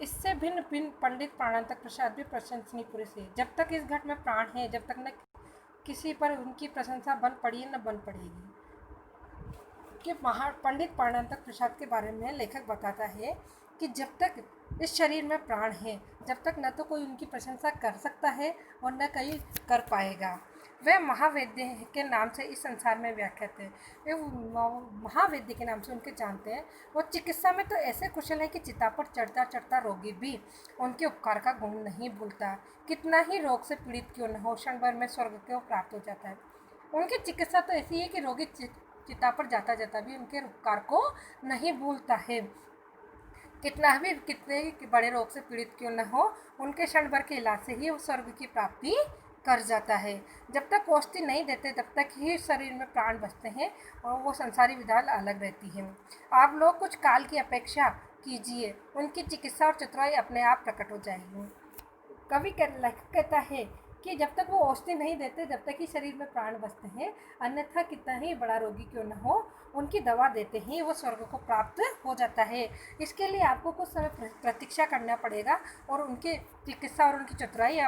इससे भिन्न भिन्न पंडित प्राणांतक प्रसाद भी प्रशंसनीय पुरुष है। जब तक इस घट में प्राण है, जब तक न किसी पर उनकी प्रशंसा बन पड़ी है न बन पड़ेगी। कि पंडित प्राणांतक प्रसाद के बारे में लेखक बताता है कि जब तक इस शरीर में प्राण है, जब तक न तो कोई उनकी प्रशंसा कर सकता है और न कहीं कर पाएगा। वे महावैद्य के नाम से इस संसार में व्याख्यात है। वे महावैद्य के नाम से उनके जानते हैं। वो चिकित्सा में तो ऐसे कुशल है कि चिता पर चढ़ता चढ़ता रोगी भी उनके उपकार का गुण नहीं भूलता। कितना ही रोग से पीड़ित क्यों न हो, क्षण भर में स्वर्ग को प्राप्त हो जाता है। उनकी चिकित्सा तो ऐसी है कि रोगी चिता पर जाता जाता भी उनके उपकार को नहीं भूलता है। कितने बड़े रोग से पीड़ित क्यों न हो, उनके क्षण भर के इलाज से ही वो स्वर्ग की प्राप्ति कर जाता है। जब तक औषधि नहीं देते तब तक ही शरीर में प्राण बचते हैं और वो संसारी विधा अलग रहती है। आप लोग कुछ काल की अपेक्षा कीजिए, उनकी चिकित्सा और चतुराई अपने आप प्रकट हो जाएगी। कवि लेखक कहता है कि जब तक वो औषधि नहीं देते तब तक ही शरीर में प्राण बचते हैं, अन्यथा कितना ही बड़ा रोगी क्यों न हो, उनकी दवा देते ही वो स्वर्ग को प्राप्त हो जाता है। इसके लिए आपको कुछ समय प्रतीक्षा करना पड़ेगा और उनकी चिकित्सा और उनकी चतुराई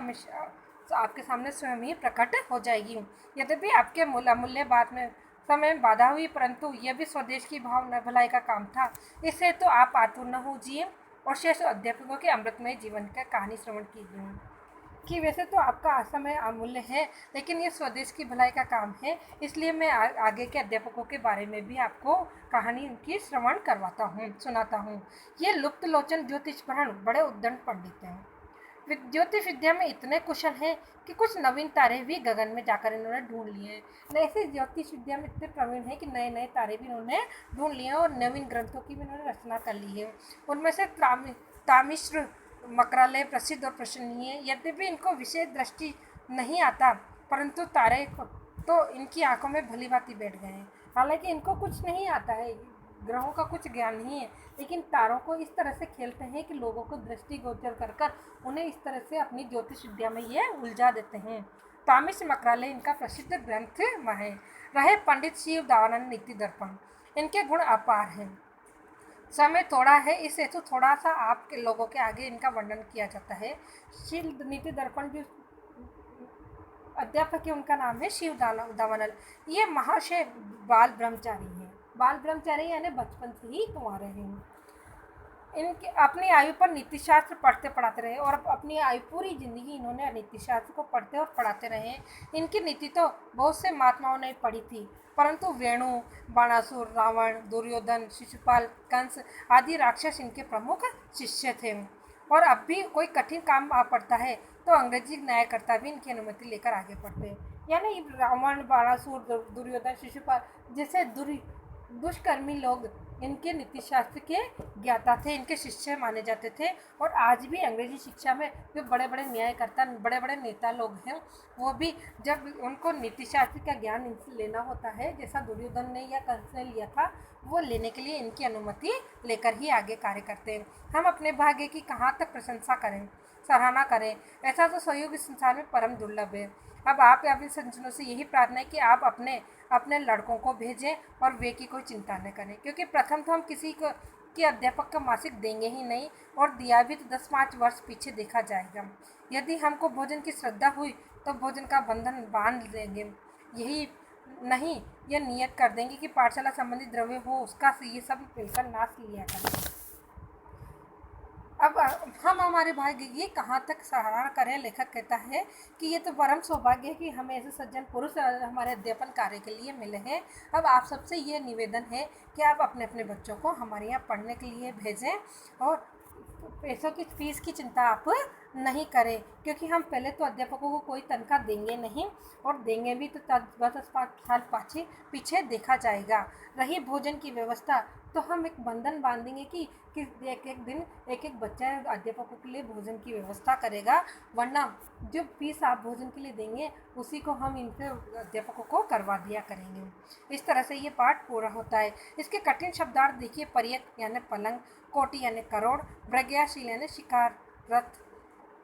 आपके सामने स्वयं ही प्रकट हो जाएगी। यद्यपि आपके अमूल्य बात में समय बाधा हुई, परंतु यह भी स्वदेश की भावना भलाई का काम था। इससे तो आप आतुर न होजिए और शेष अध्यापकों के अमृतमय जीवन का कहानी श्रवण कीजिए। कि वैसे तो आपका समय अमूल्य है, लेकिन ये स्वदेश की भलाई का काम है, इसलिए मैं आगे के अध्यापकों के बारे में भी आपको कहानी की श्रवण सुनाता हूँ। ये लुप्त लोचन ज्योतिषभरण बड़े उद्दंड पंडित हैं। ज्योतिष विद्या में इतने कुशल हैं कि कुछ नवीन तारे भी गगन में जाकर इन्होंने ढूंढ लिए हैं। ऐसे ज्योतिष विद्या में इतने प्रवीण हैं कि नए नए तारे भी इन्होंने ढूंढ लिए हैं और नवीन ग्रंथों की भी इन्होंने रचना कर ली है। उनमें से तामिश्र मकरालय प्रसिद्ध और प्रशंसनीय है। यद्यपि इनको विशेष दृष्टि नहीं आता, परंतु तारे तो इनकी आंखों में भली भांति बैठ गए हैं। हालांकि इनको कुछ नहीं आता है, ग्रहों का कुछ ज्ञान नहीं है, लेकिन तारों को इस तरह से खेलते हैं कि लोगों को दृष्टिगोचर कर कर उन्हें इस तरह से अपनी ज्योतिष विद्या में ये उलझा देते हैं। तामिश्र मकरालय इनका प्रसिद्ध ग्रंथ है। रहे पंडित शिव दावानंद नीति दर्पण, इनके गुण अपार हैं। समय थोड़ा है, इस हेतु थोड़ा सा आपके लोगों के आगे इनका वर्णन किया जाता है। शिव नीति दर्पण जो अध्यापक है उनका नाम है शिव दावानल। ये महाशय बाल ब्रह्मचारी हैं। बाल ब्रह्मचारी यानी बचपन से ही कुंवारे हैं। इनके अपनी आयु पर नीतिशास्त्र पढ़ते पढ़ाते रहे और अपनी आयु पूरी जिंदगी इन्होंने नीतिशास्त्र को पढ़ते और पढ़ाते रहे। इनकी नीति तो बहुत से महात्माओं ने पढ़ी थी, परंतु वेणु, बाणासुर, रावण, दुर्योधन, शिशुपाल, कंस आदि राक्षस इनके प्रमुख शिष्य थे। और अब भी कोई कठिन काम आ पड़ता है तो अंग्रेजी न्यायकर्ता भी इनकी अनुमति लेकर आगे बढ़ते हैं। यानी रावण, बाणासुर, दुर्योधन, शिशुपाल जैसे दुष्कर्मी लोग इनके नीतिशास्त्र के ज्ञाता थे, इनके शिष्य माने जाते थे। और आज भी अंग्रेजी शिक्षा में जो बड़े बड़े न्यायकर्ता, बड़े बड़े नेता लोग हैं, वो भी जब उनको नीतिशास्त्र का ज्ञान इनसे लेना होता है, जैसा दुर्योधन ने या कंस ने लिया था, वो लेने के लिए इनकी अनुमति लेकर ही आगे कार्य करते हैं। हम अपने भाग्य की कहाँ तक प्रशंसा करें, सराहना करें, ऐसा तो सहयोग इस संसार में परम दुर्लभ है। अब आप अपने सज्जनों से यही प्रार्थना है कि आप अपने अपने लड़कों को भेजें और वे की कोई चिंता न करें, क्योंकि प्रथम तो हम किसी को कि अध्यापक का मासिक देंगे ही नहीं, और दिया भी तो 10-5 वर्ष पीछे देखा जाएगा। यदि हमको भोजन की श्रद्धा हुई तो भोजन का बंधन बांध देंगे, यही नहीं यह नियत कर देंगे कि पाठशाला संबंधी द्रव्य हो उसका ये सब मिलकर नाश लिया करें। अब हम हमारे भाग्य ये कहाँ तक सराहना करें। लेखक कहता है कि ये तो परम सौभाग्य है कि हमें ऐसे सज्जन पुरुष हमारे अध्यापन कार्य के लिए मिले हैं। अब आप सबसे ये निवेदन है कि आप अपने अपने बच्चों को हमारे यहाँ पढ़ने के लिए भेजें और पैसों की फीस की चिंता आप नहीं करें, क्योंकि हम पहले तो अध्यापकों को कोई तनख्वाह देंगे नहीं, और देंगे भी तो 10-5 साल पीछे देखा जाएगा। रही भोजन की व्यवस्था, तो हम एक बंधन बांधेंगे कि एक एक दिन एक एक बच्चा अध्यापकों के लिए भोजन की व्यवस्था करेगा, वरना जो फीस आप भोजन के लिए देंगे उसी को हम इनके अध्यापकों को करवा दिया करेंगे। इस तरह से ये पाठ पूरा होता है। इसके कठिन शब्दार्थ देखिए। पर्यक यानी पलंग, कोटि यानी करोड़, प्रज्ञाशील यानी शिकार रथ,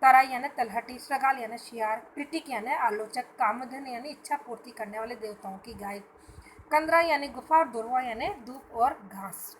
तराई यानी तलहटी, श्रगाल यानी शियार, कृटिक यानी आलोचक, कामधन यानी इच्छा पूर्ति करने वाले देवताओं की गाय, कंदरा यानी गुफा और दुर्वा यानी धूप और घास।